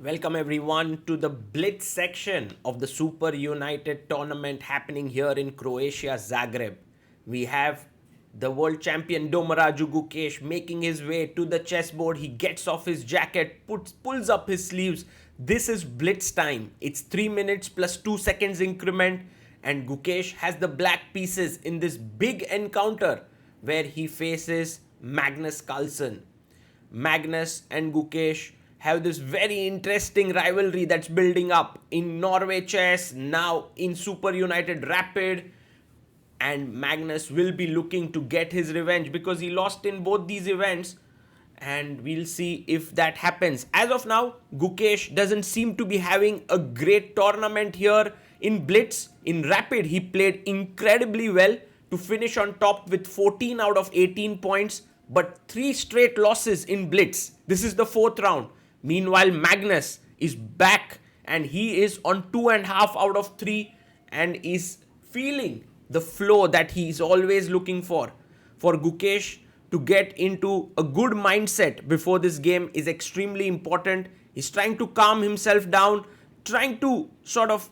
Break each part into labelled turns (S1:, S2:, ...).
S1: Welcome everyone to the Blitz section of the Super United tournament happening here in Croatia, Zagreb. We have the world champion Domaraju Gukesh making his way to the chessboard. He gets off his jacket, pulls up his sleeves. This is Blitz time. It's 3 minutes plus 2 seconds increment, and Gukesh has the black pieces in this big encounter where he faces Magnus Carlsen. Magnus and Gukesh have this very interesting rivalry that's building up in Norway Chess, now in Super United Rapid. And Magnus will be looking to get his revenge because he lost in both these events. And we'll see if that happens. As of now, Gukesh doesn't seem to be having a great tournament here in Blitz. In Rapid, he played incredibly well to finish on top with 14 out of 18 points, but 3 straight losses in Blitz. This is the 4th round. Meanwhile, Magnus is back and he is on 2.5 out of 3 and is feeling the flow that he is always looking for. For Gukesh to get into a good mindset before this game is extremely important. He's trying to calm himself down, trying to sort of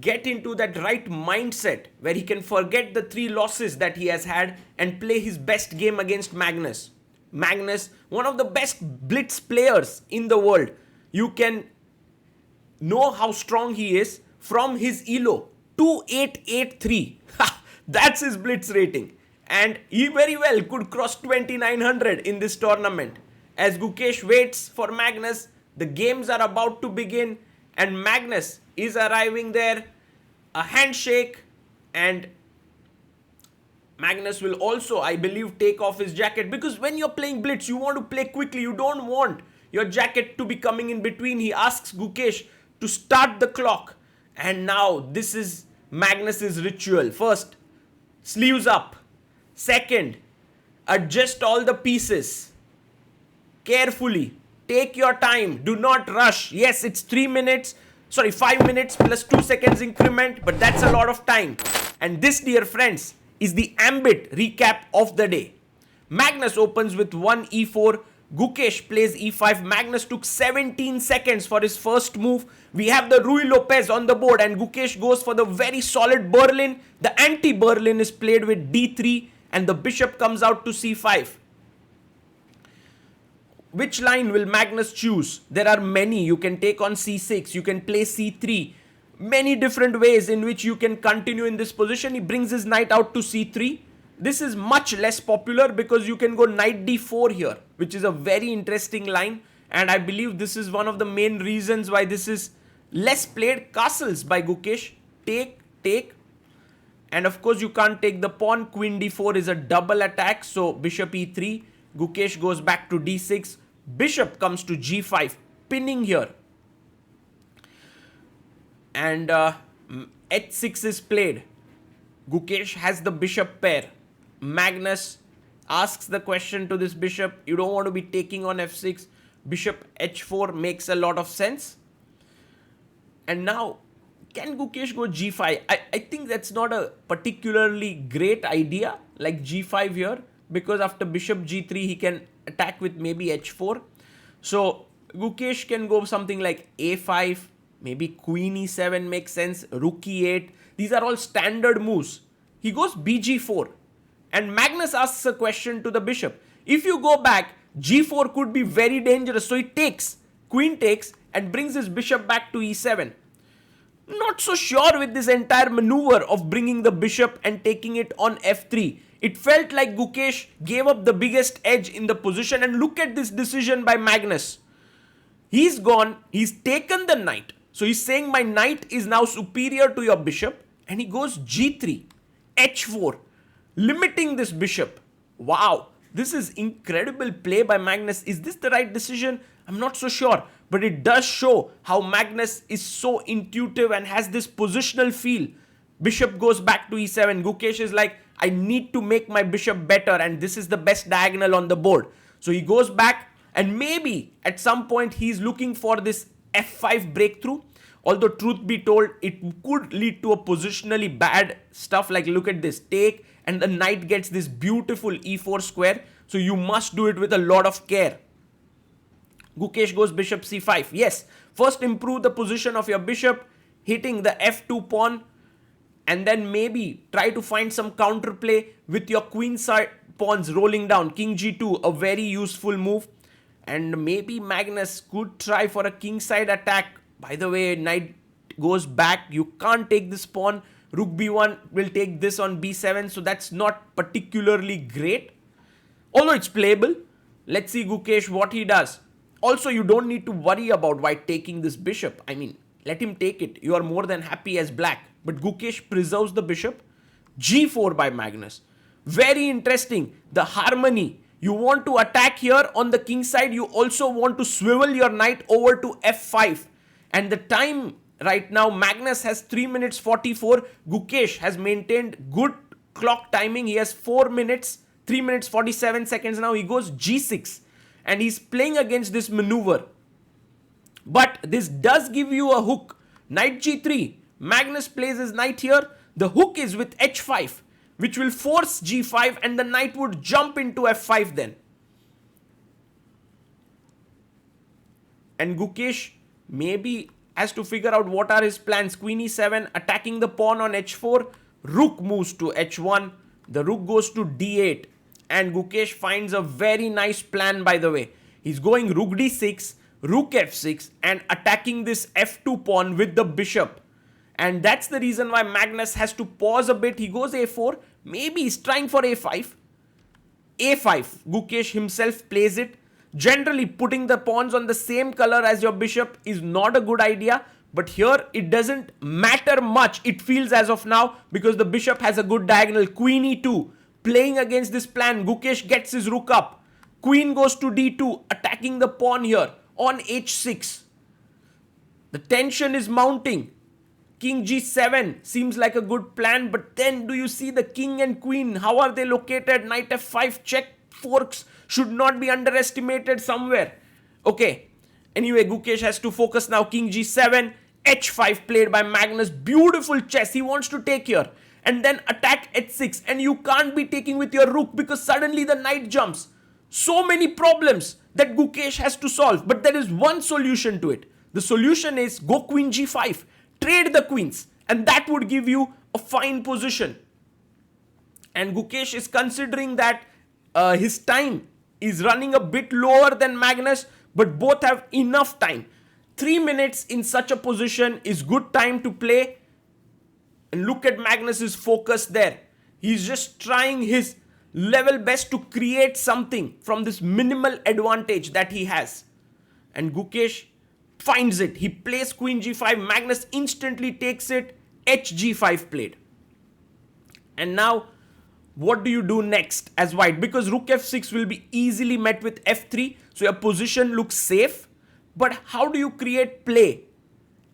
S1: get into that right mindset where he can forget the 3 losses that he has had and play his best game against Magnus. Magnus, one of the best blitz players in the world. You can know how strong he is from his ELO 2883. That's his blitz rating. And he very well could cross 2900 in this tournament. As Gukesh waits for Magnus, the games are about to begin and Magnus is arriving there. A handshake, and Magnus will also, I believe, take off his jacket because when you're playing blitz, you want to play quickly. You don't want your jacket to be coming in between. He asks Gukesh to start the clock. And now this is Magnus's ritual. First, sleeves up. Second, adjust all the pieces carefully. Take your time. Do not rush. Yes, it's 5 minutes plus 2 seconds increment, but that's a lot of time. And this, dear friends, is the ambit recap of the day. Magnus opens with 1 e4. Gukesh plays e5. Magnus took 17 seconds for his first move. We have the Ruy Lopez on the board and Gukesh goes for the very solid Berlin. The anti-Berlin is played with d3 and the bishop comes out to c5. Which line will Magnus choose? There are many. You can take on c6. You can play c3. Many different ways in which you can continue in this position. He brings his knight out to c3. This is much less popular because you can go knight d4 here, which is a very interesting line. And I believe this is one of the main reasons why this is less played. Castles by Gukesh. Take. And of course you can't take the pawn. Queen d4 is a double attack. So bishop e3. Gukesh goes back to d6. Bishop comes to g5. Pinning here. And h6 is played. Gukesh has the bishop pair. Magnus asks the question to this bishop. You don't want to be taking on f6. Bishop h4 makes a lot of sense. And now, can Gukesh go g5? I think that's not a particularly great idea, like g5 here, because after bishop g3, he can attack with maybe h4. So, Gukesh can go something like a5, maybe queen e7 makes sense, rook e8. These are all standard moves. He goes bg4. And Magnus asks a question to the bishop. If you go back, g4 could be very dangerous. So he takes, queen takes, and brings his bishop back to e7. Not so sure with this entire maneuver of bringing the bishop and taking it on f3. It felt like Gukesh gave up the biggest edge in the position. And look at this decision by Magnus. He's gone, he's taken the knight. So he's saying my knight is now superior to your bishop. And he goes g3, h4. Limiting this bishop. Wow, this is incredible play by Magnus. Is this the right decision? I'm not so sure. But it does show how Magnus is so intuitive and has this positional feel. Bishop goes back to e7. Gukesh is like, I need to make my bishop better and this is the best diagonal on the board. So he goes back and maybe at some point he's looking for this f5 breakthrough. Although truth be told, it could lead to a positionally bad stuff. Like look at this, take, and the knight gets this beautiful e4 square. So you must do it with a lot of care. Gukesh goes bishop c5. Yes, first improve the position of your bishop, hitting the f2 pawn, and then maybe try to find some counterplay with your queen side pawns rolling down. King g2, a very useful move. And maybe Magnus could try for a king side attack. By the way, knight goes back. You can't take this pawn. Rook b1 will take this on b7, so that's not particularly great. Although it's playable. Let's see Gukesh what he does. Also, you don't need to worry about white taking this bishop. I mean, let him take it. You are more than happy as black. But Gukesh preserves the bishop. g4 by Magnus. Very interesting. The harmony. You want to attack here on the king side. You also want to swivel your knight over to f5. And the time right now, Magnus has 3 minutes 44. Gukesh has maintained good clock timing. He has 4 minutes, 3 minutes 47 seconds now. He goes g6. And he's playing against this maneuver. But this does give you a hook. Knight g3. Magnus plays his knight here. The hook is with h5, which will force g5, and the knight would jump into f5 then. And Gukesh maybe has to figure out what are his plans. Queen e7, attacking the pawn on h4. Rook moves to h1. The rook goes to d8. And Gukesh finds a very nice plan, by the way. He's going rook d6, rook f6, and attacking this f2 pawn with the bishop. And that's the reason why Magnus has to pause a bit. He goes a4. Maybe he's trying for a5. a5. Gukesh himself plays it. Generally, putting the pawns on the same color as your bishop is not a good idea. But here, it doesn't matter much, it feels as of now, because the bishop has a good diagonal. Queen e2. Playing against this plan, Gukesh gets his rook up. Queen goes to d2, attacking the pawn here on h6. The tension is mounting. King g7 seems like a good plan, but then do you see the king and queen? How are they located? Knight f5 check. Forks should not be underestimated somewhere. Okay. Anyway, Gukesh has to focus now. King g7, h5 played by Magnus. Beautiful chess. He wants to take here. And then attack h6. And you can't be taking with your rook because suddenly the knight jumps. So many problems that Gukesh has to solve. But there is one solution to it. The solution is go queen g5. Trade the queens, and that would give you a fine position. And Gukesh is considering that his time is running a bit lower than Magnus, but both have enough time. 3 minutes in such a position is good time to play. And look at Magnus's focus there. He's just trying his level best to create something from this minimal advantage that he has. And Gukesh finds it. He plays queen g5. Magnus instantly takes it. Hg5 played. And now, what do you do next as white? Because rook f6 will be easily met with f3. So your position looks safe. But how do you create play?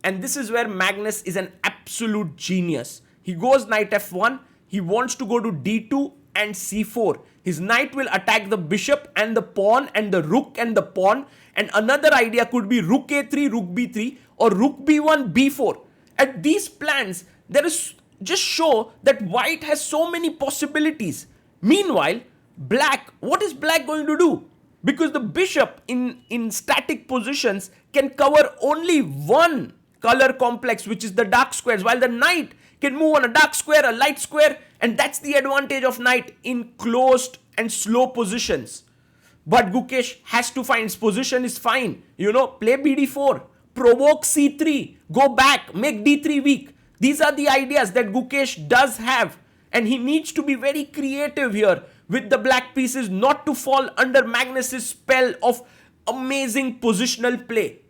S1: And this is where Magnus is an absolute genius. He goes knight f1. He wants to go to d2 and c4. His knight will attack the bishop and the pawn and the rook and the pawn. And another idea could be rook a3, rook b3 or rook b1, b4. At these plans, there is just show that white has so many possibilities. Meanwhile, black, what is black going to do? Because the bishop in static positions can cover only one color complex, which is the dark squares, while the knight can move on a dark square, a light square, and that's the advantage of knight in closed and slow positions. But Gukesh has to find his position is fine. You know, play bd4, provoke c3, go back, make d3 weak. These are the ideas that Gukesh does have. And he needs to be very creative here with the black pieces not to fall under Magnus's spell of amazing positional play.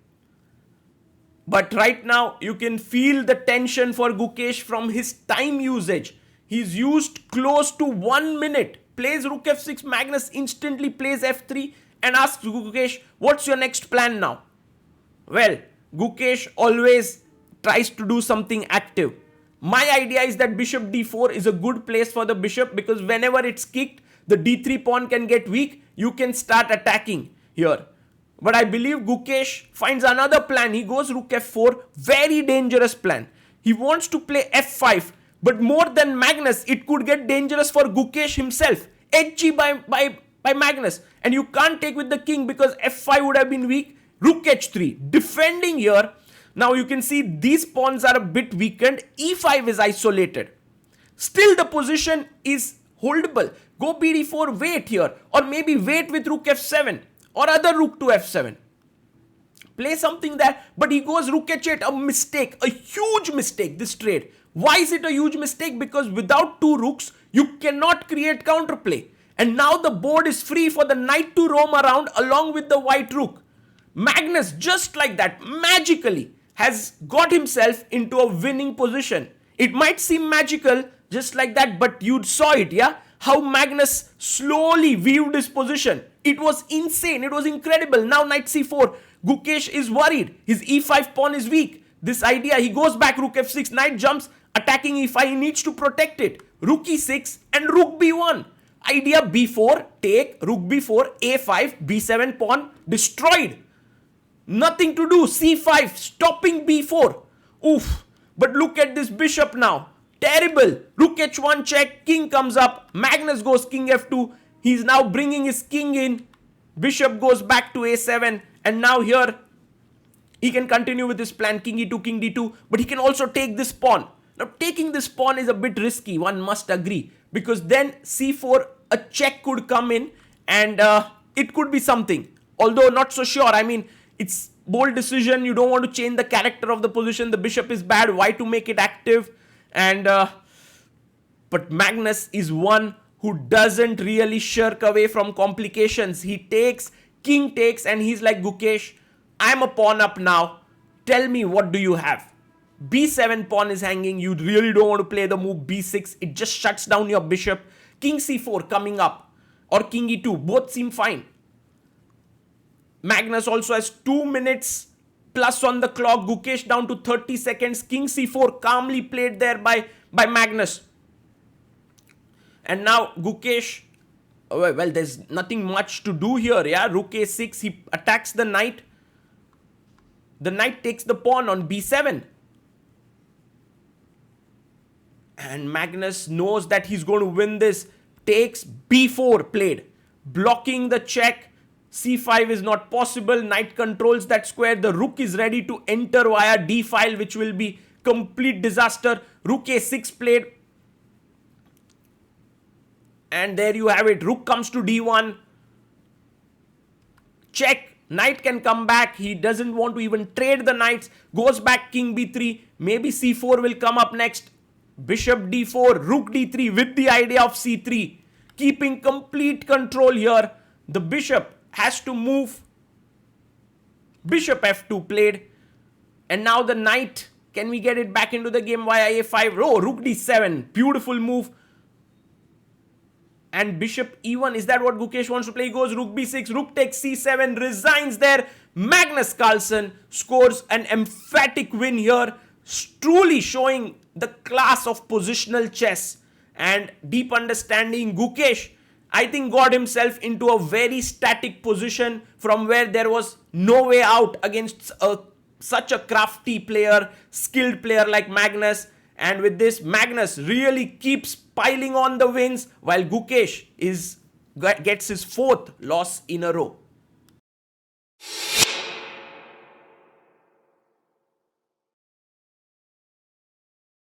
S1: But right now, you can feel the tension for Gukesh from his time usage. He's used close to 1 minute. Plays rook f6, Magnus instantly plays f3 and asks Gukesh, what's your next plan now? Well, Gukesh always tries to do something active. My idea is that bishop d4 is a good place for the bishop because whenever it's kicked, the d3 pawn can get weak. You can start attacking here. But I believe Gukesh finds another plan. He goes rook f4, very dangerous plan. He wants to play f5. But more than Magnus, it could get dangerous for Gukesh himself. Hg by Magnus. And you can't take with the king because f5 would have been weak. Rook h3, defending here. Now you can see these pawns are a bit weakened. e5 is isolated. Still the position is holdable. Go bd4, wait here. Or maybe wait with rook f7. Or other rook to f7. Play something there. But he goes rook h8, a mistake. A huge mistake, this trade. Why is it a huge mistake? Because without two rooks, you cannot create counterplay. And now the board is free for the knight to roam around along with the white rook. Magnus, just like that, magically has got himself into a winning position. It might seem magical just like that, but you saw it, yeah? How Magnus slowly viewed his position. It was insane. It was incredible. Now knight c4. Gukesh is worried. His e5 pawn is weak. This idea, he goes back rook f6. Knight jumps, attacking e5. He needs to protect it. Rook e6 and rook b1. Idea b4, take, rook b4, a5, b7 pawn, destroyed. Nothing to do. c5, stopping b4. Oof. But look at this bishop now. Terrible. Rook h1 check. King comes up. Magnus goes king f2. He's now bringing his king in. Bishop goes back to a7. And now here, he can continue with his plan. King e2, king d2. But he can also take this pawn. Now, taking this pawn is a bit risky. One must agree. Because then c4, a check could come in. And it could be something. Although not so sure. I mean, it's bold decision. You don't want to change the character of the position. The bishop is bad. Why to make it active? And but Magnus is one who doesn't really shirk away from complications. He takes, king takes, and he's like, Gukesh, I'm a pawn up now. Tell me, what do you have? b7 pawn is hanging. You really don't want to play the move b6. It just shuts down your bishop. King c4 coming up, or king e2. Both seem fine. Magnus also has 2 minutes plus on the clock. Gukesh down to 30 seconds. King c4 calmly played there by Magnus. And now Gukesh, well, there's nothing much to do here. Yeah, rook a6. He attacks the knight. The knight takes the pawn on b7. And Magnus knows that he's going to win this. Takes b4 played. Blocking the check. c5 is not possible. Knight controls that square. The rook is ready to enter via d file, which will be complete disaster. Rook a6 played. And there you have it. Rook comes to d1. Check. Knight can come back. He doesn't want to even trade the knights. Goes back king b3. Maybe c4 will come up next. Bishop d4. Rook d3 with the idea of c3. Keeping complete control here. The bishop has to move. Bishop f2 played. And now the knight. Can we get it back into the game via a5? Oh, rook d7. Beautiful move. And bishop e1. Is that what Gukesh wants to play? He goes rook b6. Rook takes c7. Resigns there. Magnus Carlsen scores an emphatic win here. Truly showing the class of positional chess and deep understanding. Gukesh, I think, got himself into a very static position from where there was no way out against such a crafty player, skilled player like Magnus. And with this, Magnus really keeps piling on the wins while Gukesh gets his 4th loss in a row.